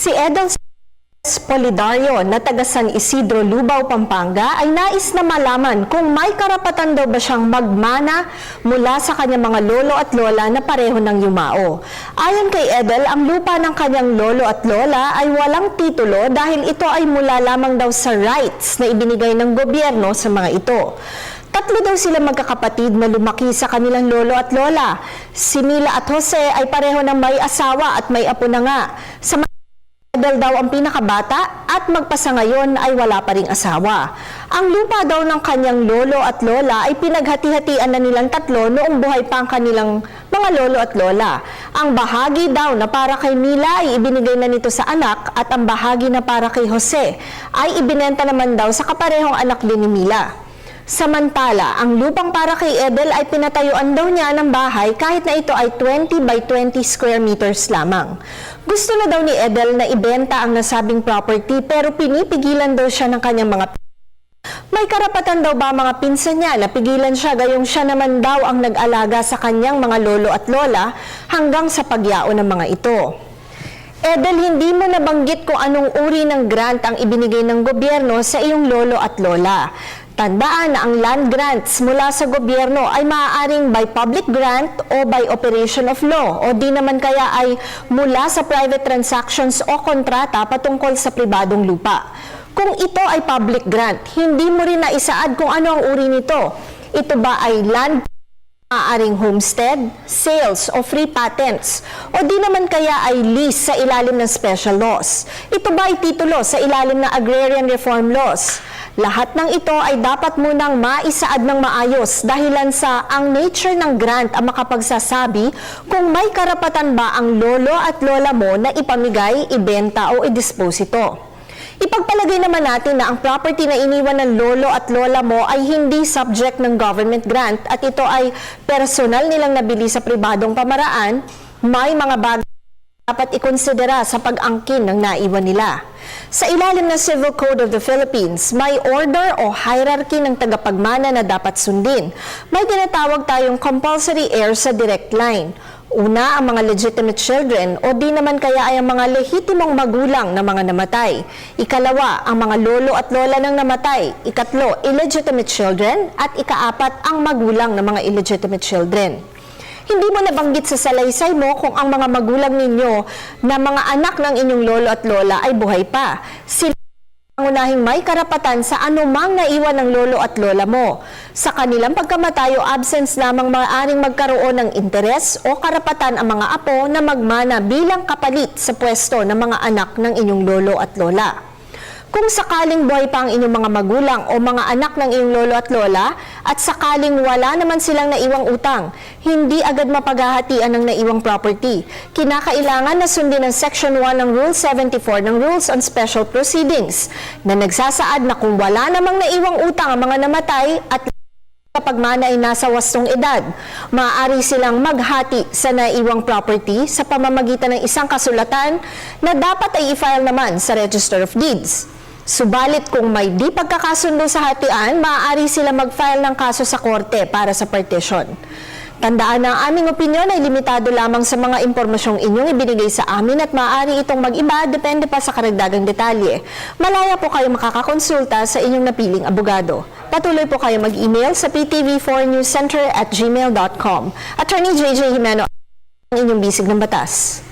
Si Edel Polidario na taga San Isidro, Lubao, Pampanga ay nais na malaman kung may karapatan daw ba siyang magmana mula sa kanyang mga lolo at lola na pareho ng yumao. Ayon kay Edel, ang lupa ng kanyang lolo at lola ay walang titulo dahil ito ay mula lamang daw sa rights na ibinigay ng gobyerno sa mga ito. Tatlo daw sila magkakapatid na lumaki sa kanilang lolo at lola. Si Mila at Jose ay pareho ng may asawa at may apo na nga. Edel daw ang pinakabata at magpasa ngayon ay wala pa ring asawa. Ang lupa daw ng kanyang lolo at lola ay pinaghati-hatian na nilang tatlo noong buhay pa ang kanilang mga lolo at lola. Ang bahagi daw na para kay Mila ay ibinigay na nito sa anak at ang bahagi na para kay Jose ay ibinenta naman daw sa kaparehong anak din ni Mila. Samantala, ang lupang para kay Edel ay pinatayuan daw niya ng bahay kahit na ito ay 20 by 20 square meters lamang. Gusto na daw ni Edel na ibenta ang nasabing property pero pinipigilan daw siya ng kanyang mga May karapatan daw ba mga pinsan niya na pigilan siya gayong siya naman daw ang nag-alaga sa kanyang mga lolo at lola hanggang sa pagyao ng mga ito. Edel, hindi mo nabanggit kung anong uri ng grant ang ibinigay ng gobyerno sa iyong lolo at lola. Tandaan na ang land grants mula sa gobyerno ay maaaring by public grant o by operation of law o di naman kaya ay mula sa private transactions o kontrata patungkol sa pribadong lupa. Kung ito ay public grant, hindi mo rin naisaad kung ano ang uri nito. Ito ba ay land, maaaring homestead, sales o free patents o di naman kaya ay lease sa ilalim ng special laws. Ito ba ay titulo sa ilalim ng agrarian reform laws? Lahat ng ito ay dapat munang maisaad ng maayos dahilan sa ang nature ng grant ang makapagsasabi kung may karapatan ba ang lolo at lola mo na ipamigay, ibenta o i-dispose ito. Ipagpalagay naman natin na ang property na iniwan ng lolo at lola mo ay hindi subject ng government grant at ito ay personal nilang nabili sa pribadong pamaraan, may mga bagay dapat ikonsidera sa pag-angkin ng naiwan nila. Sa ilalim ng Civil Code of the Philippines, may order o hierarchy ng tagapagmana na dapat sundin. May tinatawag tayong compulsory heir sa direct line. Una, ang mga legitimate children o di naman kaya ay ang mga lehitimong magulang na mga namatay. Ikalawa, ang mga lolo at lola ng namatay. Ikatlo, illegitimate children. At ikaapat, ang magulang ng mga illegitimate children. Hindi mo nabanggit sa salaysay mo kung ang mga magulang ninyo na mga anak ng inyong lolo at lola ay buhay pa. Sila ang unahing may karapatan sa anumang naiwan ng lolo at lola mo. Sa kanilang pagkamatay o absence lamang maaaring magkaroon ng interes o karapatan ang mga apo na magmana bilang kapalit sa pwesto ng mga anak ng inyong lolo at lola. Kung sakaling buhay pa ang inyong mga magulang o mga anak ng iyong lolo at lola at sakaling wala naman silang naiwang utang, hindi agad mapaghahatian ng naiwang property. Kinakailangan na sundin ang Section 1 ng Rule 74 ng Rules on Special Proceedings na nagsasaad na kung wala namang naiwang utang ang mga namatay at kapag mana ay nasa wastong edad, maaari silang maghati sa naiwang property sa pamamagitan ng isang kasulatan na dapat ay i-file naman sa Register of Deeds. Subalit kung may di pagkakasundo sa hatian, maaari sila mag-file ng kaso sa korte para sa partition. Tandaan na ang aming opinyon ay limitado lamang sa mga impormasyong inyong ibinigay sa amin at maaari itong mag-iba depende pa sa karagdagang detalye. Malaya po kayo makakakonsulta sa inyong napiling abogado. Patuloy po kayo mag-email sa ptv4newscenter@gmail.com. Attorney JJ Jimeno, ang inyong bisig ng batas.